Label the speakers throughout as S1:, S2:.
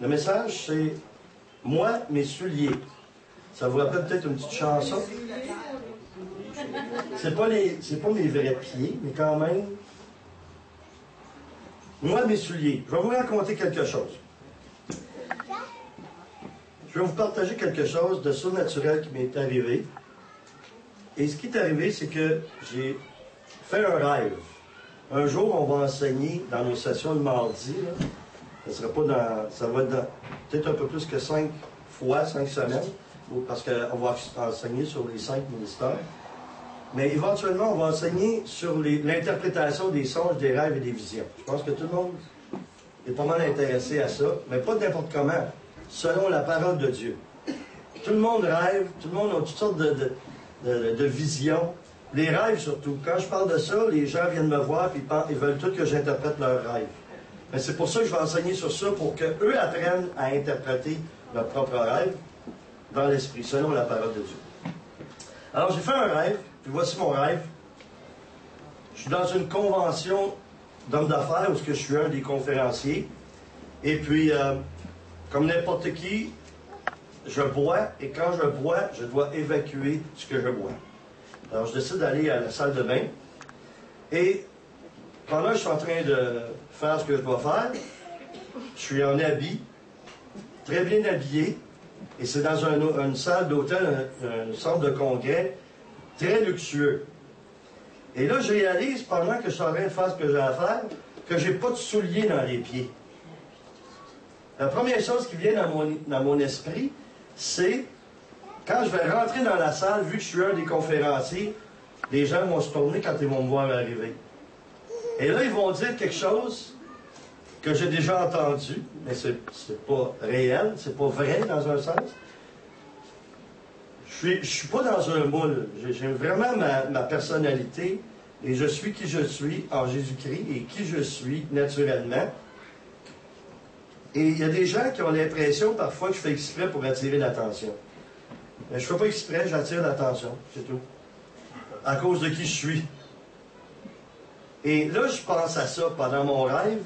S1: Le message, c'est « Moi, mes souliers ». Ça vous rappelle peut-être une petite chanson? C'est pas mes vrais pieds, mais quand même. Moi, mes souliers. Je vais vous raconter quelque chose. Je vais vous partager quelque chose de surnaturel qui m'est arrivé. Et ce qui est arrivé, c'est que j'ai fait un rêve. Un jour, on va enseigner dans nos sessions le mardi. Là. Ça va être peut-être un peu plus que 5 semaines, parce qu'on va enseigner sur les 5 ministères. Mais éventuellement, on va enseigner sur l'interprétation des songes, des rêves et des visions. Je pense que tout le monde est pas mal intéressé à ça, mais pas n'importe comment, selon la parole de Dieu. Tout le monde rêve, tout le monde a toutes sortes de visions. Les rêves surtout. Quand je parle de ça, les gens viennent me voir et ils veulent tout que j'interprète leurs rêves. Mais c'est pour ça que je vais enseigner sur ça, pour qu'eux apprennent à interpréter leurs propres rêves dans l'esprit, selon la parole de Dieu. Alors j'ai fait un rêve. Puis voici mon rêve. Je suis dans une convention d'hommes d'affaires où je suis un des conférenciers. Et puis, comme n'importe qui, je bois. Et quand je bois, je dois évacuer ce que je bois. Alors, je décide d'aller à la salle de bain. Et pendant que je suis en train de faire ce que je dois faire, je suis en habit, très bien habillé. Et c'est dans une salle d'hôtel, un centre de congrès, très luxueux. Et là, je réalise, pendant que je suis en train de faire ce que j'ai à faire, que j'ai pas de souliers dans les pieds. La première chose qui vient dans mon esprit, c'est, quand je vais rentrer dans la salle, vu que je suis un des conférenciers, les gens vont se tourner quand ils vont me voir arriver. Et là, ils vont dire quelque chose que j'ai déjà entendu, mais c'est pas réel, c'est pas vrai dans un sens. Je suis pas dans un moule. J'ai vraiment ma personnalité et je suis qui je suis en Jésus-Christ et qui je suis naturellement. Et il y a des gens qui ont l'impression parfois que je fais exprès pour attirer l'attention. Mais je ne fais pas exprès, j'attire l'attention, c'est tout. À cause de qui je suis. Et là, je pense à ça pendant mon rêve.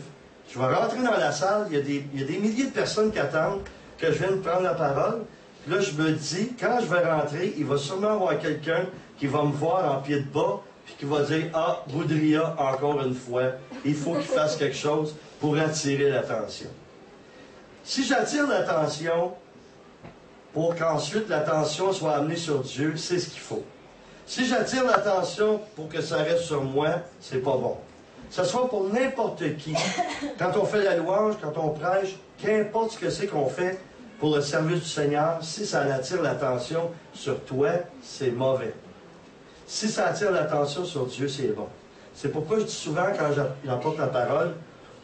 S1: Je vais rentrer dans la salle, il y a des milliers de personnes qui attendent que je vienne prendre la parole. Puis là, je me dis, quand je vais rentrer, il va sûrement y avoir quelqu'un qui va me voir en pied de bas, puis qui va dire, ah, Boudria, encore une fois, il faut qu'il fasse quelque chose pour attirer l'attention. Si j'attire l'attention, pour qu'ensuite l'attention soit amenée sur Dieu, c'est ce qu'il faut. Si j'attire l'attention pour que ça reste sur moi, c'est pas bon. Que ce soit pour n'importe qui. Quand on fait la louange, quand on prêche, qu'importe ce que c'est qu'on fait pour le service du Seigneur, si ça attire l'attention sur toi, c'est mauvais. Si ça attire l'attention sur Dieu, c'est bon. C'est pourquoi je dis souvent, quand j'apporte la parole,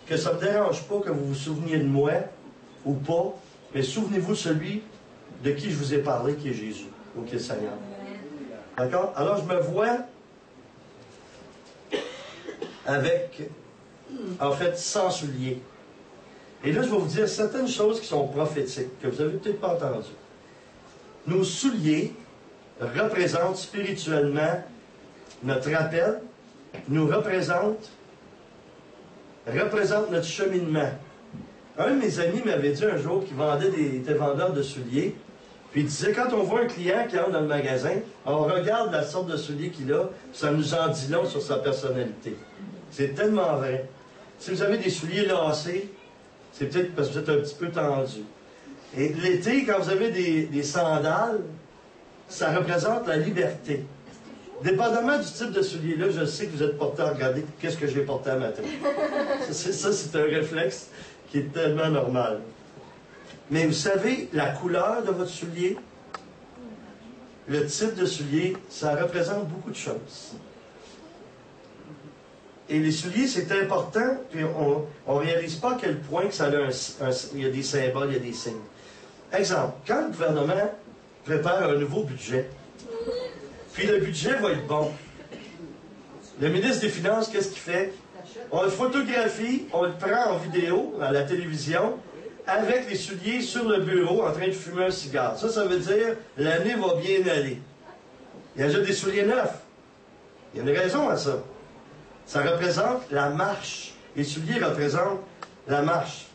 S1: que ça ne me dérange pas que vous vous souveniez de moi ou pas, mais souvenez-vous de celui de qui je vous ai parlé, qui est Jésus, ou qui est le Seigneur. D'accord? Alors, je me vois avec, en fait, sans souliers. Et là, je vais vous dire certaines choses qui sont prophétiques, que vous n'avez peut-être pas entendues. Nos souliers représentent spirituellement notre appel, nous représentent notre cheminement. Un de mes amis m'avait dit un jour qu'il était vendeur de souliers, puis il disait, quand on voit un client qui entre dans le magasin, on regarde la sorte de souliers qu'il a, ça nous en dit long sur sa personnalité. C'est tellement vrai. Si vous avez des souliers lacés, c'est peut-être parce que vous êtes un petit peu tendu. Et l'été, quand vous avez des sandales, ça représente la liberté. Dépendamment du type de soulier-là, je sais que vous êtes porté à regarder qu'est-ce que j'ai porté à matin. Ça, c'est un réflexe qui est tellement normal. Mais vous savez, la couleur de votre soulier, le type de soulier, ça représente beaucoup de choses. Et les souliers, c'est important, puis on ne réalise pas à quel point que ça a il y a des symboles, il y a des signes. Exemple, quand le gouvernement prépare un nouveau budget, puis le budget va être bon, le ministre des Finances, qu'est-ce qu'il fait? On le photographie, on le prend en vidéo, à la télévision, avec les souliers sur le bureau, en train de fumer un cigare. Ça veut dire, l'année va bien aller. Il y a déjà des souliers neufs. Il y a une raison à ça. Ça représente la marche. Les souliers représentent la marche.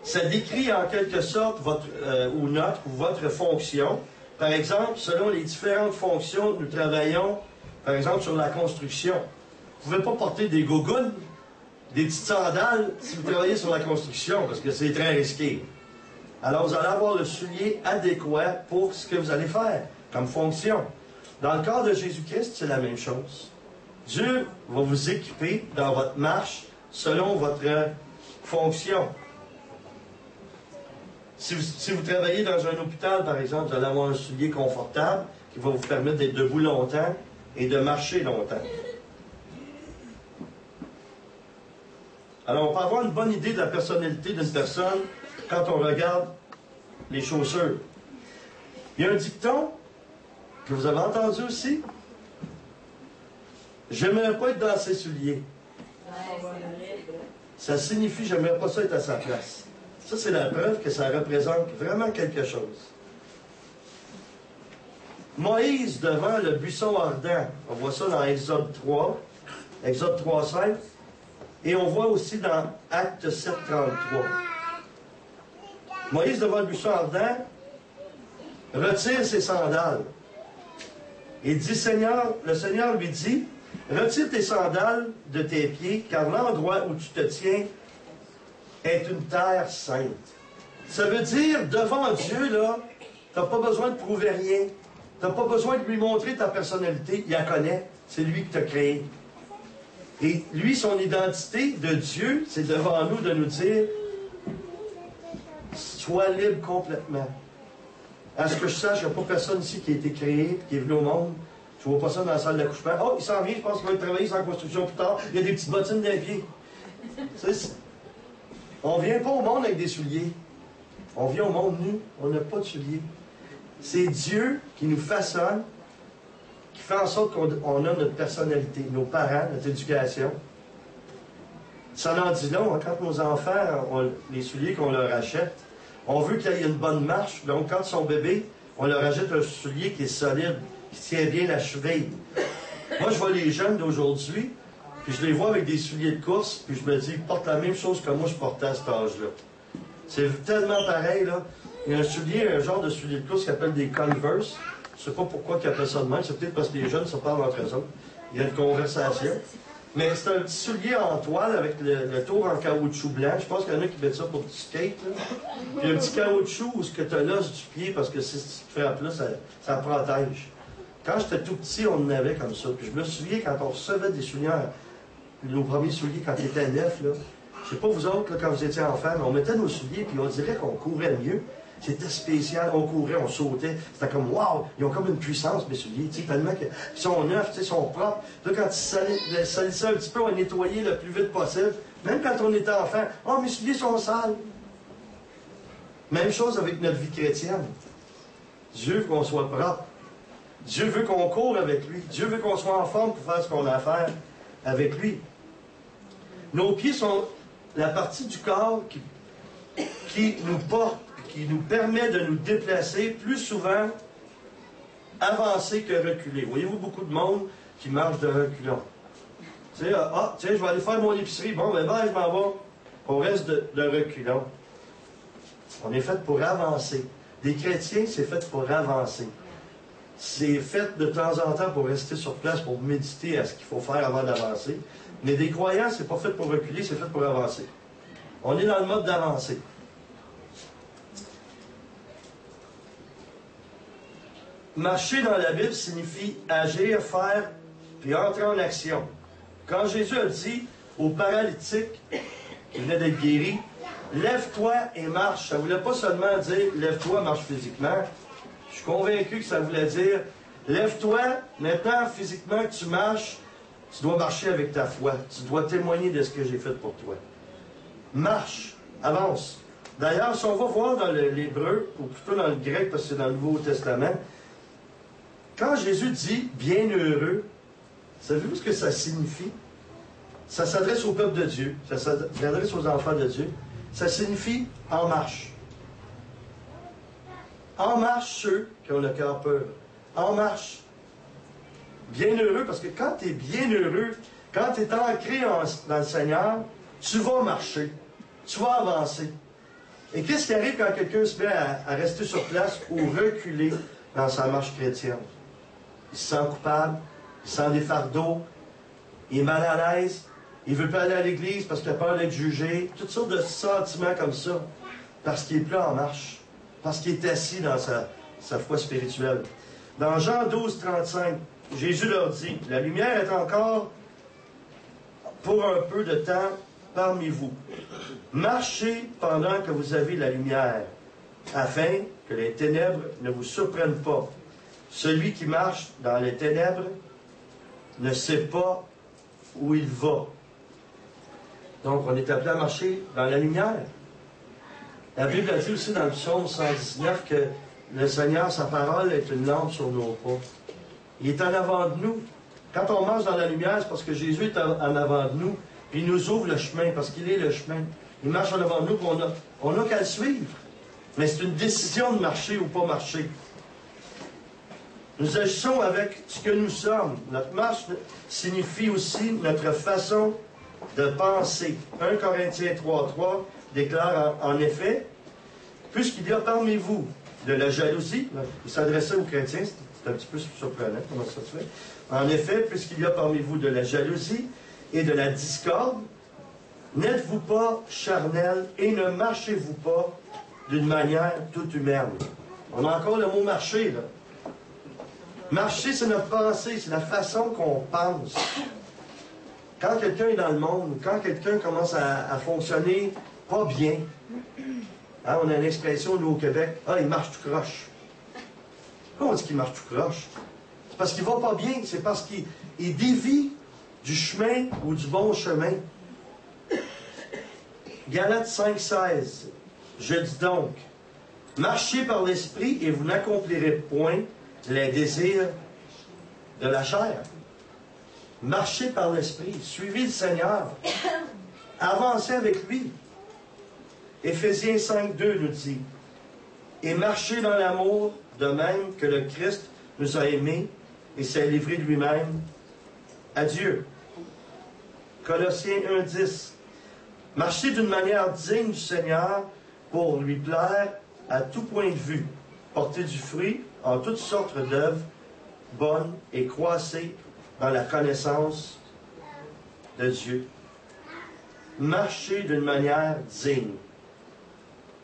S1: Ça décrit en quelque sorte votre fonction. Par exemple, selon les différentes fonctions, nous travaillons, par exemple, sur la construction. Vous ne pouvez pas porter des gougounes, des petites sandales, si vous travaillez sur la construction, parce que c'est très risqué. Alors, vous allez avoir le soulier adéquat pour ce que vous allez faire comme fonction. Dans le cas de Jésus-Christ, c'est la même chose. Dieu va vous équiper dans votre marche selon votre fonction. Si vous travaillez dans un hôpital, par exemple, vous allez avoir un soulier confortable qui va vous permettre d'être debout longtemps et de marcher longtemps. Alors, on peut avoir une bonne idée de la personnalité d'une personne quand on regarde les chaussures. Il y a un dicton que vous avez entendu aussi. « J'aimerais pas être dans ses souliers ». Ça signifie « j'aimerais pas ça être à sa place ». Ça, c'est la preuve que ça représente vraiment quelque chose. Moïse devant le buisson ardent. On voit ça dans Exode 3, Exode 3:5. Et on voit aussi dans Actes 7:33. Moïse devant le buisson ardent retire ses sandales. Et dit, le Seigneur lui dit, retire tes sandales de tes pieds, car l'endroit où tu te tiens est une terre sainte. Ça veut dire, devant Dieu, là, tu n'as pas besoin de prouver rien. Tu n'as pas besoin de lui montrer ta personnalité. Il la connaît. C'est lui qui t'a créé. Et lui, son identité de Dieu, c'est devant nous de nous dire, sois libre complètement. À ce que je sache, il n'y a pas personne ici qui a été créé, qui est venu au monde. Je ne vois pas ça dans la salle d'accouchement. Oh, il s'en vient, je pense qu'il va travailler sans construction plus tard. Il y a des petites bottines d'un pied. On ne vient pas au monde avec des souliers. On vient au monde nu. On n'a pas de souliers. C'est Dieu qui nous façonne, qui fait en sorte qu'on a notre personnalité, nos parents, notre éducation. Ça en dit long, hein, quand nos enfants, les souliers qu'on leur achète, on veut qu'il y ait une bonne marche. Donc, quand ils sont bébés, on leur achète un soulier qui est solide, qui tient bien la cheville. Moi, je vois les jeunes d'aujourd'hui, puis je les vois avec des souliers de course, puis je me dis, ils portent la même chose que moi, je portais à cet âge-là. C'est tellement pareil, là. Il y a un genre de soulier de course qui s'appelle des Converse. Je ne sais pas pourquoi ils appellent ça de même. C'est peut-être parce que les jeunes se parlent entre eux autres. Il y a une conversation. Mais c'est un petit soulier en toile avec le tour en caoutchouc blanc. Je pense qu'il y en a qui mettent ça pour du skate. Là. Puis un petit caoutchouc où ce que tu as l'os du pied, parce que si tu te frappes là, ça protège. Quand j'étais tout petit, on en avait comme ça. Puis je me souviens quand on recevait des souliers, nos premiers souliers quand ils étaient neufs, là. Je sais pas vous autres, là, quand vous étiez enfants, mais on mettait nos souliers puis on dirait qu'on courait mieux. C'était spécial, on courait, on sautait. C'était comme, waouh, ils ont comme une puissance, mes souliers, tellement qu'ils sont neufs, ils sont propres. Là, quand ils salissaient un petit peu, on les nettoyait le plus vite possible. Même quand on était enfant, oh, mes souliers sont sales. Même chose avec notre vie chrétienne. Dieu veut qu'on soit propre. Dieu veut qu'on court avec lui. Dieu veut qu'on soit en forme pour faire ce qu'on a à faire avec lui. Nos pieds sont la partie du corps qui nous porte, qui nous permet de nous déplacer plus souvent, avancer que reculer. Voyez-vous beaucoup de monde qui marche de reculons. Tu sais, tiens, je vais aller faire mon épicerie. Bon, ben, je m'en vais. On reste de reculons. On est fait pour avancer. Des chrétiens, c'est fait pour avancer. C'est fait de temps en temps pour rester sur place, pour méditer à ce qu'il faut faire avant d'avancer. Mais des croyants, c'est pas fait pour reculer, c'est fait pour avancer. On est dans le mode d'avancer. Marcher dans la Bible signifie agir, faire, puis entrer en action. Quand Jésus a dit au paralytique qui venait d'être guéri, « Lève-toi et marche », ça ne voulait pas seulement dire « Lève-toi, marche physiquement ». Je suis convaincu que ça voulait dire « Lève-toi, maintenant, physiquement que tu marches, tu dois marcher avec ta foi. Tu dois témoigner de ce que j'ai fait pour toi. Marche, avance. » D'ailleurs, si on va voir dans l'hébreu, ou plutôt dans le grec, parce que c'est dans le Nouveau Testament, quand Jésus dit « bienheureux », savez-vous ce que ça signifie? Ça s'adresse au peuple de Dieu, ça s'adresse aux enfants de Dieu. Ça signifie « en marche ». En marche ceux qui ont le cœur pur. En marche. Bienheureux, parce que quand tu es bienheureux, quand tu es ancré dans le Seigneur, tu vas marcher, tu vas avancer. Et qu'est-ce qui arrive quand quelqu'un se met à rester sur place ou reculer dans sa marche chrétienne? Il se sent coupable, il sent des fardeaux, il est mal à l'aise, il ne veut pas aller à l'église parce qu'il a peur d'être jugé, toutes sortes de sentiments comme ça, parce qu'il n'est plus en marche, parce qu'il est assis dans sa foi spirituelle. Dans Jean 12, 35, Jésus leur dit, « La lumière est encore pour un peu de temps parmi vous. Marchez pendant que vous avez la lumière, afin que les ténèbres ne vous surprennent pas. Celui qui marche dans les ténèbres ne sait pas où il va. » Donc, on est appelé à marcher dans la lumière. La Bible a dit aussi dans le psaume 119 que le Seigneur, sa parole, est une lampe sur nos pas. Il est en avant de nous. Quand on marche dans la lumière, c'est parce que Jésus est en avant de nous. Puis il nous ouvre le chemin, parce qu'il est le chemin. Il marche en avant de nous, puis on n'a qu'à le suivre. Mais c'est une décision de marcher ou pas marcher. Nous agissons avec ce que nous sommes. Notre marche signifie aussi notre façon de penser. 1 Corinthiens 3:3 déclare en effet, puisqu'il y a parmi vous de la jalousie, il s'adressait aux chrétiens, c'est un petit peu surprenant, comment ça se fait. En effet, puisqu'il y a parmi vous de la jalousie et de la discorde, n'êtes-vous pas charnels et ne marchez-vous pas d'une manière toute humaine. On a encore le mot marcher, là. Marcher, c'est notre pensée, c'est la façon qu'on pense. Quand quelqu'un est dans le monde, quand quelqu'un commence à fonctionner pas bien, hein, on a une expression, nous, au Québec, « Ah, il marche tout croche ». Pourquoi on dit qu'il marche tout croche? C'est parce qu'il va pas bien, c'est parce qu'il dévie du chemin ou du bon chemin. Galates 5,16. Je dis donc, marchez par l'esprit et vous n'accomplirez point les désirs de la chair. Marchez par l'esprit, suivez le Seigneur, avancez avec lui. Éphésiens 5,2 nous dit, et marchez dans l'amour de même que le Christ nous a aimés et s'est livré de lui-même à Dieu. Colossiens 1,10. Marchez d'une manière digne du Seigneur pour lui plaire à tout point de vue. Portez du fruit en toutes sortes d'œuvres bonnes et croissez dans la connaissance de Dieu. Marchez d'une manière digne.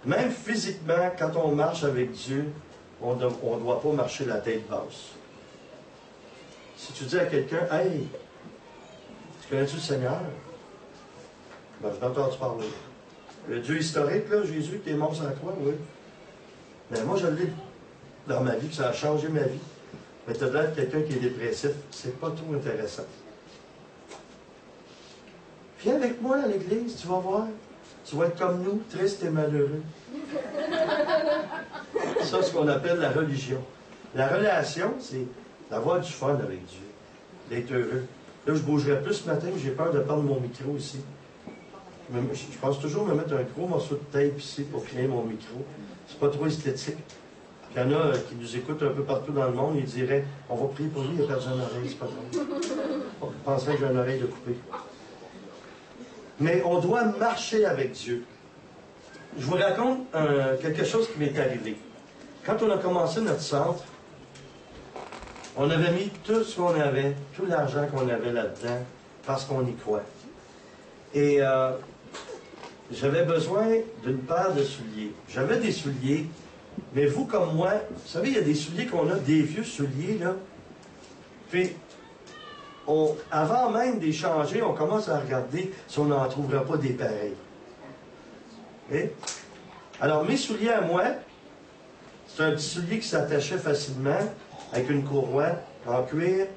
S1: Même physiquement, quand on marche avec Dieu, on ne doit pas marcher la tête basse. Si tu dis à quelqu'un, « Hey, tu connais-tu le Seigneur? » Ben, je t'ai entendu parler. Le Dieu historique, là, Jésus, qui est mort sur la croix, oui. Mais moi, je l'ai dans ma vie, puis ça a changé ma vie. Mais tu as l'air de quelqu'un qui est dépressif. C'est pas tout intéressant. Viens avec moi à l'église, tu vas voir. Tu vas être comme nous, triste et malheureux. Ça, c'est ce qu'on appelle la religion. La relation, c'est d'avoir du fun avec Dieu, d'être heureux. Là, je bougerai plus ce matin, j'ai peur de prendre mon micro ici. Je pense toujours me mettre un gros morceau de tape ici pour finir mon micro. C'est pas trop esthétique. Il y en a qui nous écoutent un peu partout dans le monde, ils diraient, on va prier pour lui, il a perdu une oreille, c'est pas grave. On penserait que j'ai une oreille de coupée. Mais on doit marcher avec Dieu. Je vous raconte quelque chose qui m'est arrivé. Quand on a commencé notre centre, on avait mis tout ce qu'on avait, tout l'argent qu'on avait là-dedans, parce qu'on y croit. Et j'avais besoin d'une paire de souliers. J'avais des souliers, mais vous comme moi, vous savez, il y a des souliers qu'on a, des vieux souliers, là. Puis, avant même d'échanger, on commence à regarder si on n'en trouvera pas des pareils. Okay? Alors, mes souliers à moi, c'est un petit soulier qui s'attachait facilement, avec une courroie en cuir,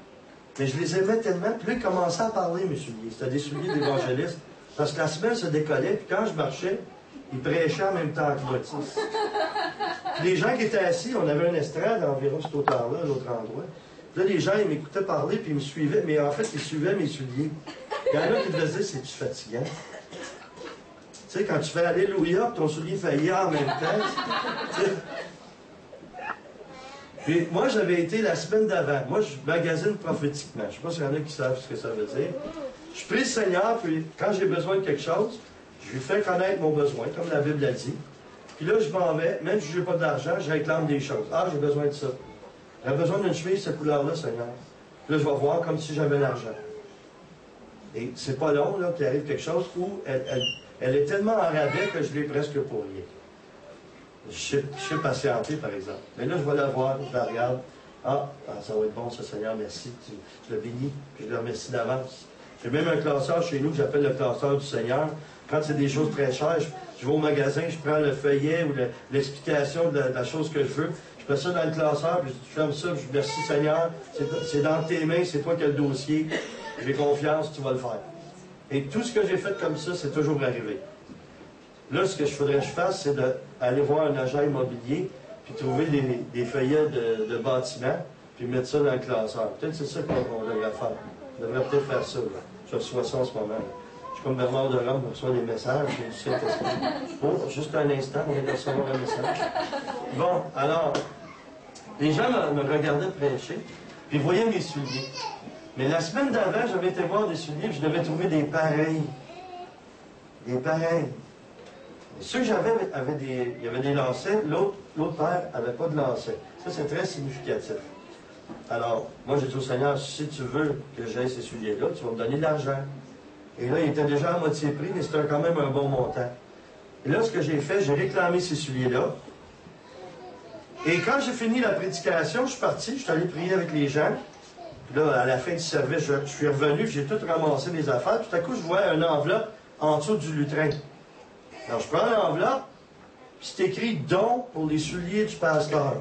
S1: mais je les aimais tellement, puis là, ils commençaient à parler, mes souliers. C'était des souliers d'évangélistes, parce que la semaine se décollait, puis quand je marchais, ils prêchaient en même temps que moi. Puis les gens qui étaient assis, on avait une estrade environ cette hauteur-là, à l'autre endroit. Puis là, les gens, ils m'écoutaient parler, puis ils me suivaient, mais en fait, ils suivaient mes souliers. Il y en a qui devaient dire, c'est-tu fatigant? Tu sais, quand tu fais Alléluia, puis ton soulier fait Ya en même temps. Puis moi, j'avais été la semaine d'avant. Moi, je magasine prophétiquement. Je ne sais pas s'il y en a qui savent ce que ça veut dire. Je prie le Seigneur, puis quand j'ai besoin de quelque chose, je lui fais connaître mon besoin, comme la Bible a dit. Puis là, je m'en vais, même si je n'ai pas d'argent, je réclame des choses. Ah, j'ai besoin de ça. J'ai besoin d'une chemise, cette couleur-là, Seigneur. Puis là, je vais voir comme si j'avais l'argent. Et c'est pas long, là, qu'il arrive quelque chose où elle est tellement en rabais que je l'ai presque pour rien. Je sais patienter, par exemple. Mais là, je vais la voir, je la regarde. Ah, ça va être bon, ça, Seigneur, merci. Tu l'as béni, puis je le remercie d'avance. J'ai même un classeur chez nous que j'appelle le classeur du Seigneur. Quand c'est des choses très chères, je vais au magasin, je prends le feuillet ou l'explication de la chose que je veux. Je mets ça dans le classeur, puis je ferme ça, puis je dis merci Seigneur, c'est dans tes mains, c'est toi qui as le dossier. J'ai confiance, tu vas le faire. Et tout ce que j'ai fait comme ça, c'est toujours arrivé. Là, ce que je faudrait que je fasse, c'est d'aller voir un agent immobilier, puis trouver des feuillets de bâtiments, puis mettre ça dans le classeur. Peut-être que c'est ça qu'on devrait faire. On devrait peut-être faire ça. Là. Je reçois ça en ce moment. Je suis comme Bernard de Rome, je reçois des messages, j'ai du Saint-Esprit. Bon, juste un instant, on vient de recevoir un message. Bon, alors, les gens me regardaient prêcher, puis ils voyaient mes souliers. Mais la semaine d'avant, j'avais été voir des souliers, puis je devais trouver des pareils. Des pareils. Et ceux que j'avais, il y avait des lacets, l'autre paire n'avait pas de lacets. Ça, c'est très significatif. Alors, moi, j'ai dit au Seigneur, si tu veux que j'aie ces souliers-là, tu vas me donner de l'argent. Et là, il était déjà à moitié prix, mais c'était quand même un bon montant. Et là, ce que j'ai fait, j'ai réclamé ces souliers-là. Et quand j'ai fini la prédication, je suis parti, je suis allé prier avec les gens. Puis là, à la fin du service, je suis revenu, j'ai tout ramassé mes affaires. Tout à coup, je vois une enveloppe en dessous du lutrin. Alors, je prends l'enveloppe, puis c'est écrit « Don pour les souliers du pasteur ».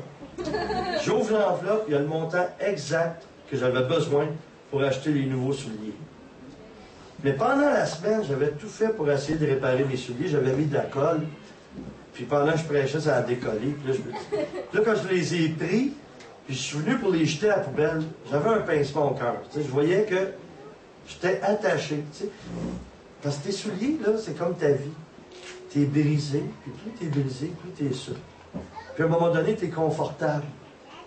S1: J'ouvre l'enveloppe, il y a le montant exact que j'avais besoin pour acheter les nouveaux souliers. Mais pendant la semaine, j'avais tout fait pour essayer de réparer mes souliers. J'avais mis de la colle. Puis pendant que je prêchais, ça a décollé. Puis là, quand je les ai pris, puis je suis venu pour les jeter à la poubelle, j'avais un pincement au cœur. Je voyais que j'étais attaché. T'sais. Parce que tes souliers, là, c'est comme ta vie. Tu es brisé, puis plus tu es brisé, plus tu es sûr. Puis à un moment donné, tu es confortable.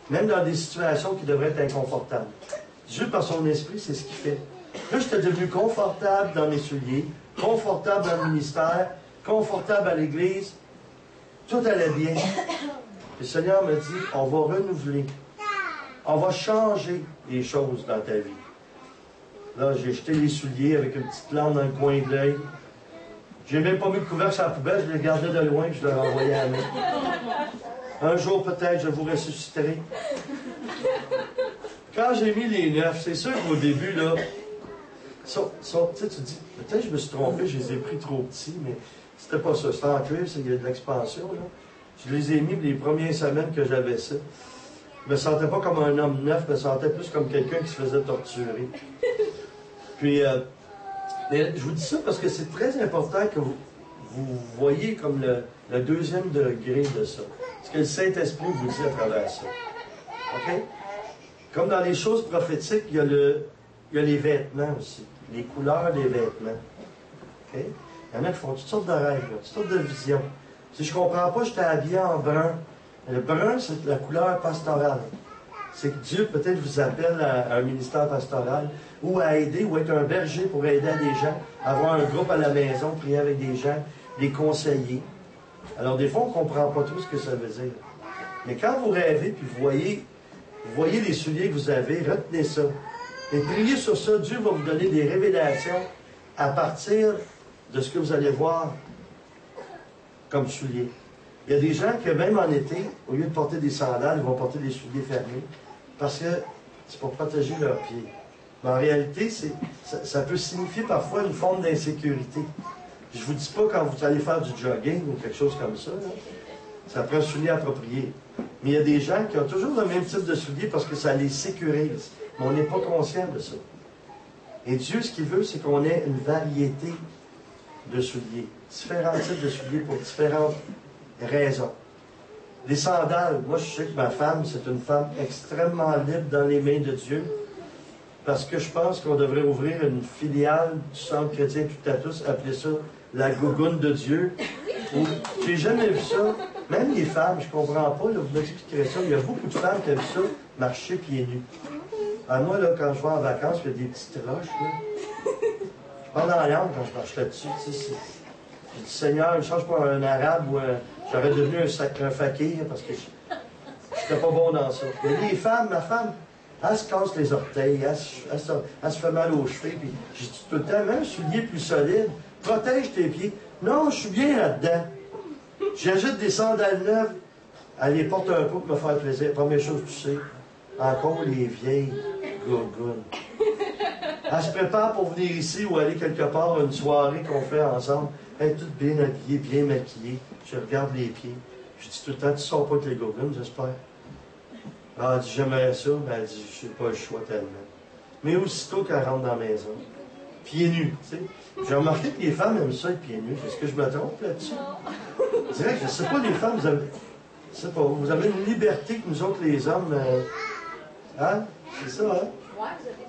S1: Même dans des situations qui devraient être inconfortables. Dieu, par son esprit, c'est ce qu'il fait. Là, j'étais devenu confortable dans mes souliers, confortable dans le ministère, confortable à l'église. Tout allait bien. Le Seigneur me dit, on va renouveler. On va changer les choses dans ta vie. Là, j'ai jeté les souliers avec une petite lampe dans le coin de l'œil. J'ai même pas mis de couvercle sur la poubelle, je les gardais de loin et je les renvoyais à la main. Un jour, peut-être, je vous ressusciterai. Quand j'ai mis les neufs, c'est sûr qu'au début, là, tu dis, peut-être que je me suis trompé, je les ai pris trop petits, mais c'était pas ça. C'était en cuir, il y a de l'expansion, là. Je les ai mis les premières semaines que j'avais ça. Je me sentais pas comme un homme neuf, je me sentais plus comme quelqu'un qui se faisait torturer. Puis, mais je vous dis ça parce que c'est très important que vous voyez comme le deuxième degré de ça. Ce que le Saint-Esprit vous dit à travers ça. OK? Comme dans les choses prophétiques, il y a les vêtements aussi. Les couleurs des vêtements. OK? Il y en a qui font toutes sortes de rêves, toutes sortes de visions. Si je ne comprends pas, j'étais habillé en brun. Le brun, c'est la couleur pastorale. C'est que Dieu peut-être vous appelle à un ministère pastoral ou à aider, ou être un berger pour aider à des gens, avoir un groupe à la maison, prier avec des gens, les conseiller. Alors des fois, on ne comprend pas tout ce que ça veut dire. Mais quand vous rêvez, puis vous voyez les souliers que vous avez, retenez ça. Et priez sur ça. Dieu va vous donner des révélations à partir de ce que vous allez voir comme souliers. Il y a des gens qui, même en été, au lieu de porter des sandales, ils vont porter des souliers fermés. Parce que c'est pour protéger leurs pieds. Mais en réalité, ça peut signifier parfois une forme d'insécurité. Je ne vous dis pas quand vous allez faire du jogging ou quelque chose comme ça. Là, ça prend un soulier approprié. Mais il y a des gens qui ont toujours le même type de soulier parce que ça les sécurise. Mais on n'est pas conscient de ça. Et Dieu, ce qu'il veut, c'est qu'on ait une variété de souliers. Différents types de souliers pour différentes raisons. Les sandales, moi je sais que ma femme, c'est une femme extrêmement libre dans les mains de Dieu, parce que je pense qu'on devrait ouvrir une filiale du Centre chrétien tout à tous, appeler ça la gougoune de Dieu. J'ai jamais vu ça. Même les femmes, je comprends pas, là, vous m'expliquerez ça. Il y a beaucoup de femmes qui aiment ça, marcher pieds nus. Alors moi, là, quand je vais en vacances, il y a des petites roches, là. Je parle en langue quand je marche là-dessus, tu sais. Je dis, Seigneur, il ne change pas un arabe ou J'aurais devenu un fakir parce que j'étais pas bon dans ça. Mais les femmes, ma femme, elle se casse les orteils, elle se fait mal aux cheveux. Puis je dis tout le temps, même un soulier plus solide, protège tes pieds. Non, je suis bien là-dedans. J'ajoute des sandales neuves, elle les porte un peu pour me faire plaisir. Première chose, tu sais, encore les vieilles gourgounes. Elle se prépare pour venir ici ou aller quelque part, une soirée qu'on fait ensemble. Elle est toute bien habillée, bien maquillée. Je regarde les pieds. Je dis tout le temps, tu sors pas avec les gourgounes, j'espère. Elle dit, j'aimerais ça, mais elle dit, je n'ai pas le choix tellement. Mais aussitôt qu'elle rentre dans la maison, pieds nus, tu sais. J'ai remarqué que les femmes aiment ça, être pieds nus. Est-ce que je me trompe là-dessus? Je dirais que je ne sais pas, les femmes, vous avez une liberté que nous autres, les hommes, hein? C'est ça, hein?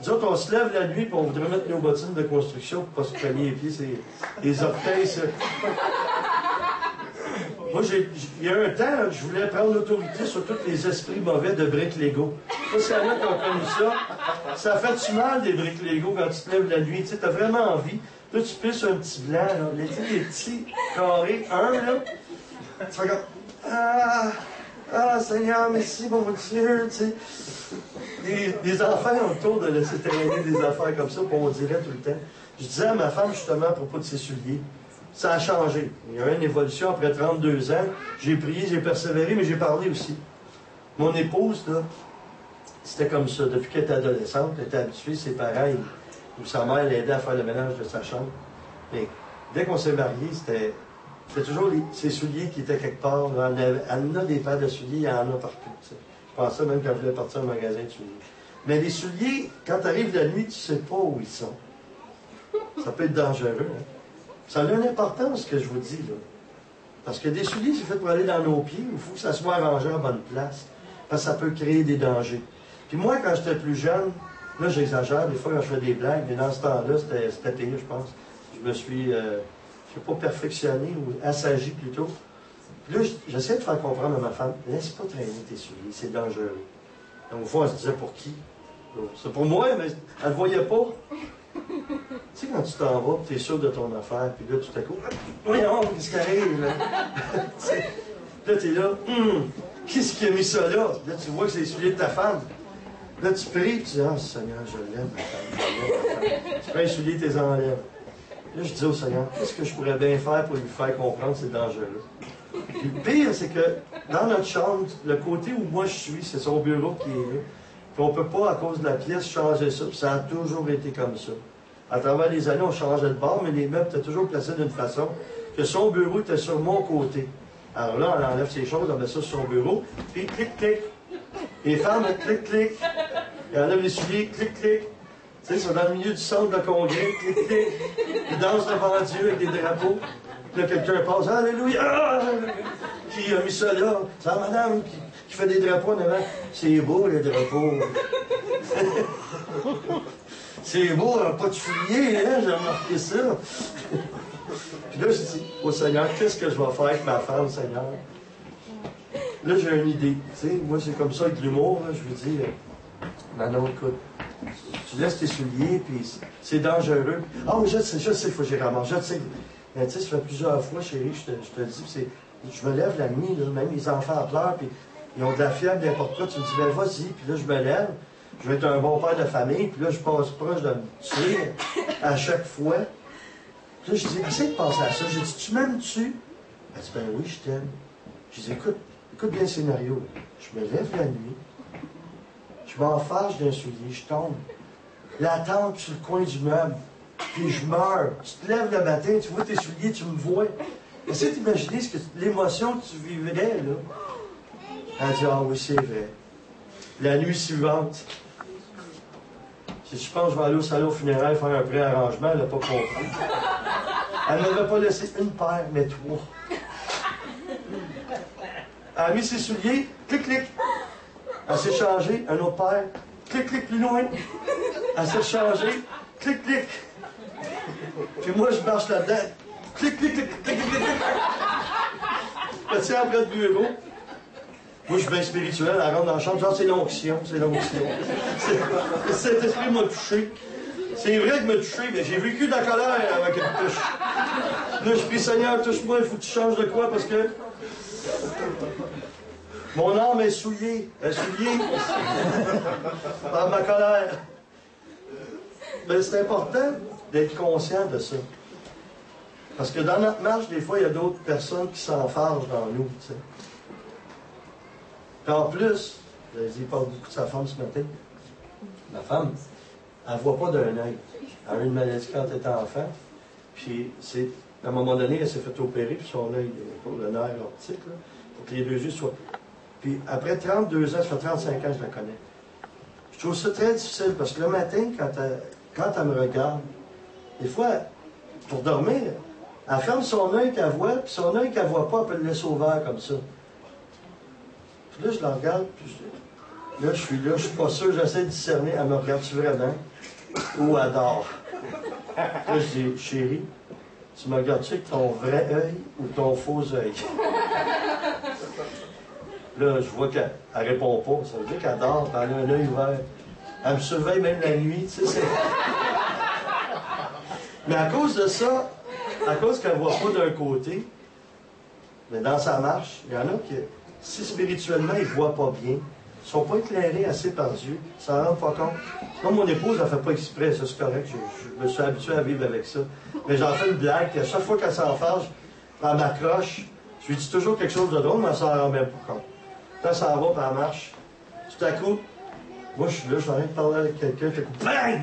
S1: Nous autres, on se lève la nuit et on voudrait mettre nos bottines de construction pour ne pas se cogner les pieds, les orteils. Moi, il y a un temps, je voulais prendre l'autorité sur tous les esprits mauvais de briques Lego. Ça, c'est là qu'on a connu ça. Ça fait-tu mal, des briques Lego, quand tu te lèves la nuit? Tu sais, t'as vraiment envie. Là, tu pisses un petit blanc, là. Les petits carrés, là. Tu fais comme, Seigneur, merci, mon Dieu, tu sais. Des enfants autour de laisser traîner des affaires comme ça, on dirait tout le temps. Je disais à ma femme, justement, à propos de ses souliers, ça a changé. Il y a eu une évolution après 32 ans. J'ai prié, j'ai persévéré, mais j'ai parlé aussi. Mon épouse, là, c'était comme ça. Depuis qu'elle était adolescente, elle était habituée, ses parents, ou sa mère l'aidait à faire le ménage de sa chambre. Mais dès qu'on s'est mariés, c'était toujours ses souliers qui étaient quelque part. Elle en a des paires de souliers, il y en a partout. T'sais. Je pensais même quand je voulais partir au magasin de souliers. Mais les souliers, quand tu arrives la nuit, tu ne sais pas où ils sont. Ça peut être dangereux. Hein? Ça a une importance, ce que je vous dis, là. Parce que des souliers, c'est fait pour aller dans nos pieds. Il faut que ça soit arrangé en bonne place. Parce que ça peut créer des dangers. Puis moi, quand j'étais plus jeune, là, j'exagère. Des fois, quand je fais des blagues, mais dans ce temps-là, c'était payé, je pense. Je me suis, je ne sais pas, perfectionné ou assagi plutôt. Puis là, j'essaie de faire comprendre à ma femme, laisse pas traîner tes souliers, c'est dangereux. Donc, au fond, elle se disait, pour qui? C'est pour moi, mais elle ne le voyait pas. Tu sais, quand tu t'en vas, tu es sûr de ton affaire, puis là, tout à coup, voyons, qu'est-ce qui arrive, là? Là, tu es là, qu'est-ce qui a mis ça là? Là, tu vois que c'est les souliers de ta femme. Là, tu pries, tu dis, Seigneur, je l'aime, ma femme. Tu prends les souliers, tu les enlèves. Là, je dis au Seigneur, qu'est-ce que je pourrais bien faire pour lui faire comprendre ces dangers-là? Puis le pire, c'est que dans notre chambre, le côté où moi je suis, c'est son bureau qui est là. Puis on ne peut pas, à cause de la pièce, changer ça. Puis ça a toujours été comme ça. À travers les années, on changeait de bord, mais les meubles étaient toujours placés d'une façon que son bureau était sur mon côté. Alors là, on enlève ses choses, on met ça sur son bureau, puis clic, clic. Les femmes, clic, clic. Ils enlèvent les souliers, clic, clic. Tu sais, ils sont dans le milieu du centre de congrès, clic, clic. Ils dansent devant Dieu avec des drapeaux. Puis là, quelqu'un passe, Alléluia! Qui a mis ça là? C'est la madame qui fait des drapeaux en avant. C'est beau, les drapeaux. C'est beau, pas de souliers, hein? J'ai remarqué ça. Puis là, je dis au Seigneur, qu'est-ce que je vais faire avec ma femme, Seigneur? Là, j'ai une idée. Tu sais, moi, c'est comme ça avec l'humour. Je lui dis, Manon, écoute, tu laisses tes souliers, puis c'est dangereux. Ah oui, je sais, il faut que j'y ramasse. Je sais. Mais tu sais, ça fait plusieurs fois, chérie, je te dis, je me lève la nuit, là, même les enfants pleurent, puis ils ont de la fièvre, n'importe quoi. Tu me dis, ben vas-y, puis là, je me lève. Je vais être un bon père de famille, puis là, je passe proche de me tuer à chaque fois. Puis là, je dis, essaie de penser à ça. J'ai dit, tu m'aimes-tu? Elle dit, ben oui, je t'aime. Je dis, écoute bien le scénario. Je me lève la nuit, je m'en fâche d'un soulier, je tombe. La tente sur le coin du meuble, puis je meurs. Tu te lèves le matin, tu vois tes souliers, tu me vois. Essaie d'imaginer l'émotion que tu vivrais, là. Elle dit, ah oui, c'est vrai. La nuit suivante, si je pense que je vais aller au salon funéraire faire un préarrangement, elle n'a pas compris. Elle n'avait pas laissé une paire, mais trois. Elle a mis ses souliers, clic, clic. Elle s'est changée, un autre paire, clic, clic, plus loin. Elle s'est changée, clic, clic. Puis moi, je marche là-dedans, clic, clic, clic, clic, clic, clic. Je tiens après le bureau. Moi, je suis bien spirituel, elle rentre dans la chambre, genre, c'est l'onction, c'est l'onction. Cet esprit m'a touché. C'est vrai qu'il m'a touché, mais j'ai vécu de la colère avant qu'elle me touche. Là, je prie, Seigneur, touche-moi, il faut que tu changes de quoi, parce que Mon âme est souillée. Par ma colère. Mais c'est important d'être conscient de ça. Parce que dans notre marche, des fois, il y a d'autres personnes qui s'enfargent dans nous. Tu sais. Puis en plus, il parle beaucoup de sa femme ce matin. Ma femme, elle ne voit pas d'un œil. Elle a eu une maladie quand elle était enfant. Puis, à un moment donné, elle s'est fait opérer, puis son œil, pour le nerf optique, là, pour que les deux yeux soient. Puis, après 32 ans, ça fait 35 ans que je la connais. Je trouve ça très difficile, parce que le matin, quand elle me regarde, des fois, pour dormir, elle ferme son œil qu'elle voit, puis son œil qu'elle ne voit pas, elle peut le laisser ouvert comme ça. Puis là, je la regarde, puis là, je suis pas sûr, j'essaie de discerner, elle me regarde-tu vraiment? Ou elle dort? Là, je dis, chérie, tu me regardes-tu avec ton vrai œil ou ton faux œil? Là, je vois qu'elle ne répond pas. Ça veut dire qu'elle dort, puis elle a un œil ouvert. Elle me surveille même la nuit, tu sais. Mais à cause de ça, à cause qu'elle ne voit pas d'un côté, mais dans sa marche, il y en a qui, si spirituellement ils ne voient pas bien, ils ne sont pas éclairés assez par Dieu, ça ne rend pas compte. Moi, mon épouse, elle ne fait pas exprès, ça c'est correct, je me suis habitué à vivre avec ça. Mais j'en fais une blague, puis à chaque fois qu'elle s'enfarge, elle m'accroche, je lui dis toujours quelque chose de drôle, mais elle s'en rend même pas compte. Quand ça va, puis elle marche, tout à coup, moi je suis là, je suis en train de parler avec quelqu'un, tout à coup, bang!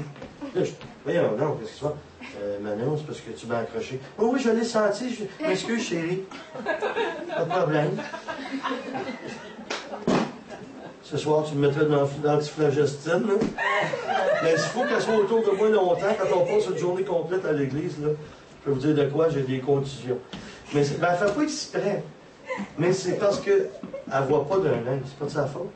S1: Là, voyons, non, qu'est-ce que tu vois? Manon, c'est parce que tu m'as accroché. Oh oui, je l'ai senti, je m'excuse, chérie. Pas de problème. Ce soir, tu me mettrais dans l'antiflagestine, là. Mais il faut qu'elle soit autour de moi longtemps. Quand on passe une journée complète à l'église, là, je peux vous dire de quoi, j'ai des contusions. Mais elle ne fait pas exprès. Mais c'est parce qu'elle ne voit pas d'un œil. C'est pas de sa faute.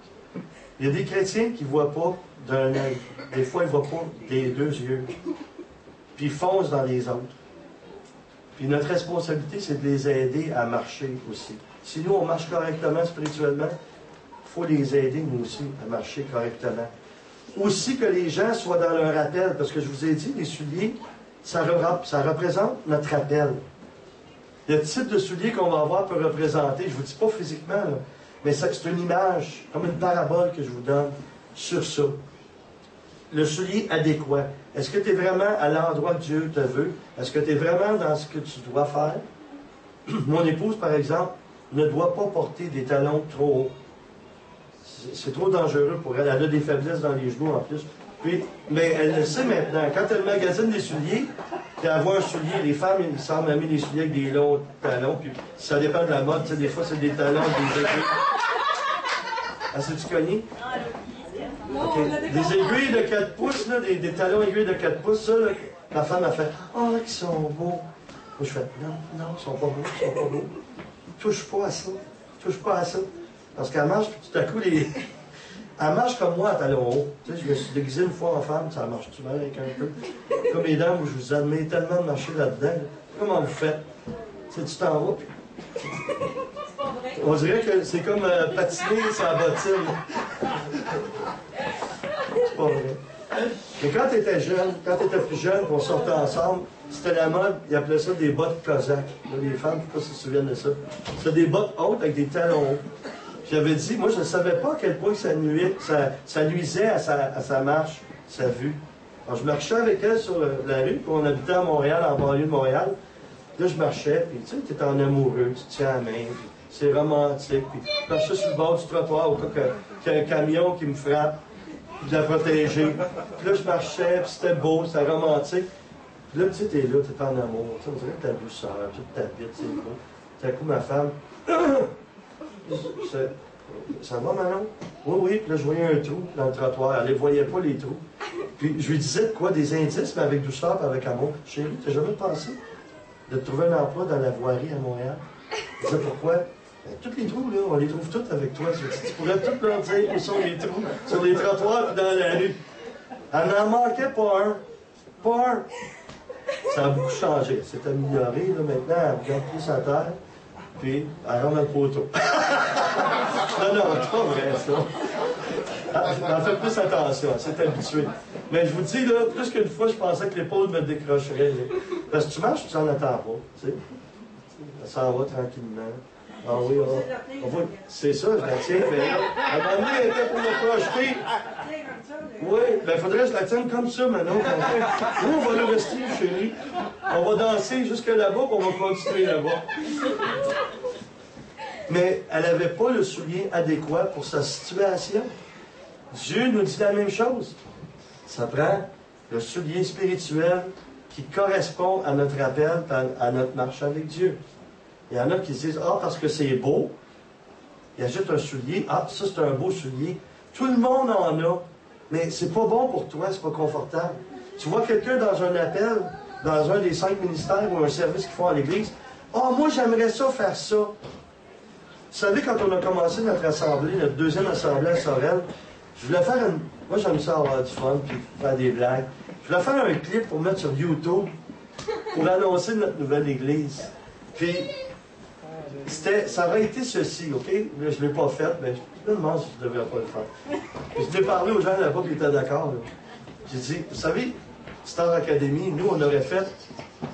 S1: Il y a des chrétiens qui ne voient pas d'un œil. Des fois, ils ne voient pas des deux yeux. Puis ils foncent dans les autres. Puis notre responsabilité, c'est de les aider à marcher aussi. Si nous, on marche correctement spirituellement, il faut les aider, nous aussi, à marcher correctement. Aussi que les gens soient dans leur appel, parce que je vous ai dit, les souliers, ça représente notre appel. Le type de soulier qu'on va avoir peut représenter, je ne vous dis pas physiquement, là, mais c'est une image, comme une parabole que je vous donne sur ça. Le soulier adéquat. Est-ce que tu es vraiment à l'endroit que Dieu te veut? Est-ce que tu es vraiment dans ce que tu dois faire? Mon épouse, par exemple, ne doit pas porter des talons trop hauts. C'est trop dangereux pour elle. Elle a des faiblesses dans les genoux en plus. Puis, mais elle le sait maintenant. Quand elle magasine des souliers, puis elle voit un soulier, les femmes, ils semblent aimer les souliers avec des longs talons. Puis ça dépend de la mode. Tu sais, des fois, c'est des talons avec des aiguilles. Ah, c'est-tu cogné? Okay. Des aiguilles de 4 pouces, là, des talons aiguilles de 4 pouces, ça, là, la femme a fait « Oh, qu'ils sont beaux! » Moi, je fais « Non, non, ils sont pas beaux, ils sont pas beaux. Touche pas à ça. Touche pas à ça. » Parce qu'elle marche, puis tout à coup, elle marche comme moi à talons hauts. Tu sais, je me suis déguisé une fois en femme, ça marche-tu mal avec un peu? Comme les dames où je vous admire tellement de marcher là-dedans. Là. Comment vous faites? Tu sais, tu t'en vas, puis... On dirait que c'est comme patiner sur la bottine. C'est pas vrai. Mais quand tu étais jeune, quand tu étais plus jeune, qu'on sortait ensemble, c'était la mode, ils appelaient ça des bottes cosaques. Les femmes, je ne sais pas si tu te souviens de ça. C'était des bottes hautes avec des talons hauts. J'avais dit, moi, je ne savais pas à quel point ça nuisait à sa marche, sa vue. Alors, je marchais avec elle sur la rue, puis on habitait à Montréal, en banlieue de Montréal. Là, je marchais, puis tu sais, tu es en amoureux, tu te tiens la main, puis c'est romantique. Puis je marchais sur le bord du trottoir au cas qu'il y a un camion qui me frappe, puis de la protéger. Puis là, je marchais, puis c'était beau, c'était romantique. Puis là, tu sais, t'es là, t'es en amour, tu sais, on dirait que ta douceur, toute ta bite, c'est beau. Tout à coup, ma femme, ça va, Manon? Oui, oui. Puis là, je voyais un trou dans le trottoir. Elle ne voyait pas les trous. Puis je lui disais de quoi? Des indices, mais avec douceur et avec amour. Chérie, t'as jamais pensé de trouver un emploi dans la voirie à Montréal? Je disais pourquoi? Ben, tous les trous, là, on les trouve tous avec toi. Tu pourrais tous leur dire où sont les trous sur les trottoirs et dans la rue. Elle n'en manquait pas un. Pas un. Ça a beaucoup changé. C'est amélioré, là, maintenant. Elle regarde plus à terre. Puis, elle rentre dans le poteau. Non, non, c'est pas vrai, ça. Elle fait plus attention, elle s'est habituée. Mais je vous dis, là, plus qu'une fois, je pensais que l'épaule me décrocherait. Là. Parce que tu marches, tu n'en attends pas, tu sais. Ça s'en va tranquillement. Ah oui, c'est ça, je la tiens. Mais là, à un moment donné, elle était pour me projeter. Oui, ben il faudrait que je la tienne comme ça maintenant. Nous, on va le rester, chérie. On va danser jusque là-bas, puis on va continuer là-bas. Mais elle n'avait pas le soulier adéquat pour sa situation. Dieu nous dit la même chose. Ça prend le soulier spirituel qui correspond à notre appel, à notre marche avec Dieu. Il y en a qui se disent, ah, parce que c'est beau, ils achètent un soulier, ah, ça c'est un beau soulier. Tout le monde en a, mais c'est pas bon pour toi, c'est pas confortable. Tu vois quelqu'un dans un appel, dans un des 5 ministères ou un service qu'ils font à l'église, ah, moi j'aimerais ça faire ça. Vous savez, quand on a commencé notre assemblée, notre deuxième assemblée à Sorel, je voulais faire une... Moi j'aime ça avoir du fun, puis faire des blagues. Je voulais faire un clip pour mettre sur YouTube, pour annoncer notre nouvelle église. Puis, ça aurait été ceci, OK? Je ne l'ai pas fait, mais je me demande si je ne devrais pas le faire. Puis, je l'ai parlé aux gens là-bas qui étaient d'accord. J'ai dit, vous savez, Star Academy, nous, on aurait fait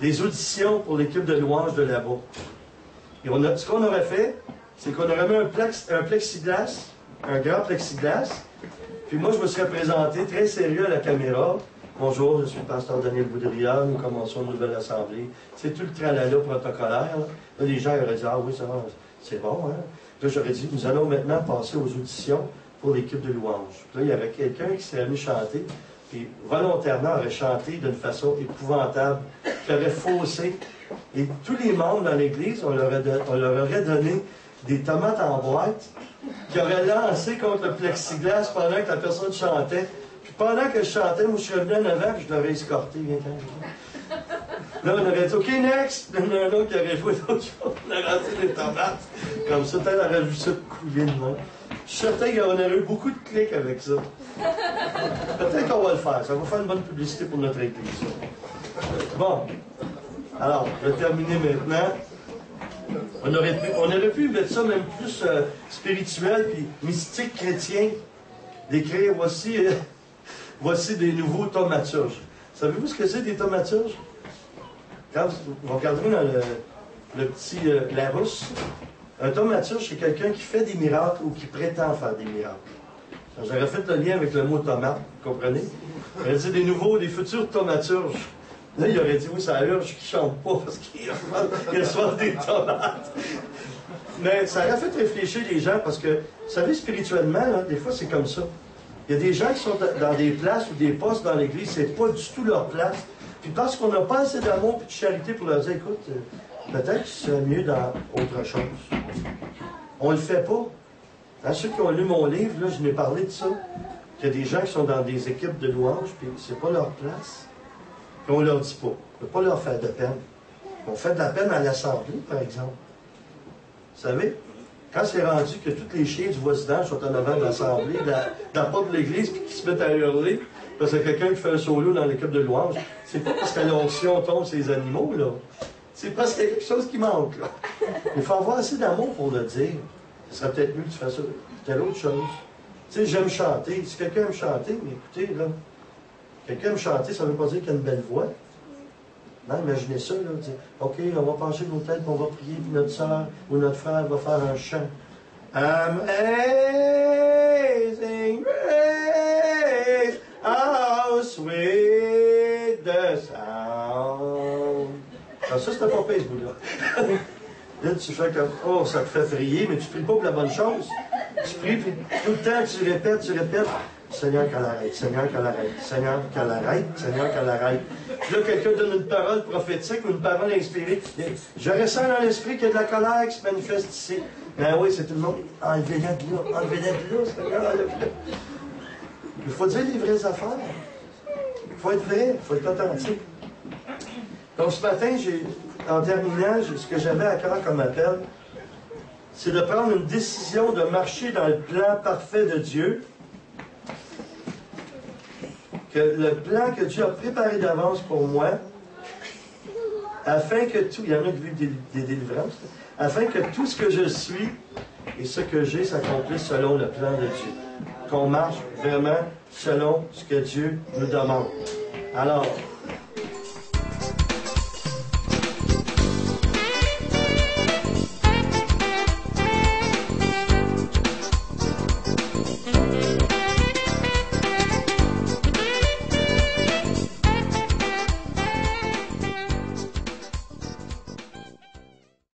S1: des auditions pour l'équipe de louanges de là-bas. Et ce qu'on aurait fait, c'est qu'on aurait mis un plexiglas, un grand plexiglas, puis moi, je me serais présenté très sérieux à la caméra. Bonjour, je suis le pasteur Daniel Boudria, nous commençons une nouvelle assemblée. C'est tout le tralala protocolaire. Là, les gens auraient dit, ah oui, ça c'est bon, hein? Là, j'aurais dit, nous allons maintenant passer aux auditions pour l'équipe de louanges. Là, il y avait quelqu'un qui s'est venu chanter, puis volontairement aurait chanté d'une façon épouvantable, qui aurait faussé. Et tous les membres dans l'Église, on leur aurait donné des tomates en boîte, qui auraient lancé contre le plexiglas pendant que la personne chantait. Pendant que je chantais, moi je serais venu en avant et je l'aurais escorté. Là, on aurait dit OK, next! Puis il y en a un autre qui aurait joué d'autres choses. On aurait lancé des tomates. Comme ça, peut-être on aurait vu ça couler de moi. Je suis certain qu'on aurait eu beaucoup de clics avec ça. Peut-être qu'on va le faire. Ça va faire une bonne publicité pour notre église. Bon. Alors, je vais terminer maintenant. On aurait pu mettre ça même plus spirituel puis mystique chrétien. D'écrire voici des nouveaux thaumaturges. Savez-vous ce que c'est des thaumaturges? Quand vous regarderez dans le petit Larousse, un thaumaturge, c'est quelqu'un qui fait des miracles ou qui prétend faire des miracles. J'aurais fait le lien avec le mot tomate, vous comprenez? J'aurais dit des futurs thaumaturges. Là, il aurait dit, oui, ça urge qu'ils ne chantent pas parce qu'ils reçoivent des tomates. Mais ça aurait fait réfléchir les gens parce que, vous savez, spirituellement, là, des fois, c'est comme ça. Il y a des gens qui sont dans des places ou des postes dans l'Église, c'est pas du tout leur place. Puis parce qu'on n'a pas assez d'amour et de charité pour leur dire, écoute, peut-être que c'est mieux dans autre chose. On le fait pas. À ceux qui ont lu mon livre, là, je n'ai parlé de ça. Il y a des gens qui sont dans des équipes de louanges, puis c'est pas leur place. Puis on leur dit pas. On ne peut pas leur faire de peine. On fait de la peine à l'Assemblée, par exemple. Vous savez? Quand c'est rendu que tous les chiens du voisinage sont en avant de l'Assemblée, de la porte de l'Église, puis qu'ils se mettent à hurler, parce qu'il y a quelqu'un qui fait un solo dans l'équipe de louange, c'est pas parce que l'onction tombe sur les animaux, là. C'est parce qu'il y a quelque chose qui manque, là. Il faut avoir assez d'amour pour le dire. Ce serait peut-être mieux que tu fasses ça. Telle autre chose. Tu sais, j'aime chanter. Si quelqu'un aime chanter, mais écoutez, là, quelqu'un aime chanter, ça ne veut pas dire qu'il a une belle voix. Non, imaginez ça, là, dire, OK, on va pencher nos têtes, on va prier, puis notre soeur ou notre frère va faire un chant. Amazing grace, how sweet the sound. Alors ça, c'était pas pire, ce bout-là. Là, tu fais comme, oh, ça te fait frier, mais tu pries pas pour la bonne chose. Tu pries, puis tout le temps, tu répètes, Seigneur, qu'elle arrête, Seigneur, qu'elle arrête, Seigneur, qu'elle arrête, Seigneur, qu'elle arrête. Puis là, quelqu'un donne une parole prophétique ou une parole inspirée. Je ressens dans l'esprit qu'il y a de la colère qui se manifeste ici. Ben oui, c'est tout le monde. Enlevez-la de là, enlevez-la de là, Seigneur, enlevez-la. Il faut dire les vraies affaires. Il faut être vrai, il faut être authentique. Donc ce matin, en terminant, ce que j'avais à cœur comme appel, c'est de prendre une décision de marcher dans le plan parfait de Dieu. Que le plan que Dieu a préparé d'avance pour moi, afin que tout, il y en a qui vivent des délivrances, afin que tout ce que je suis et ce que j'ai s'accomplisse selon le plan de Dieu. Qu'on marche vraiment selon ce que Dieu nous demande. Alors,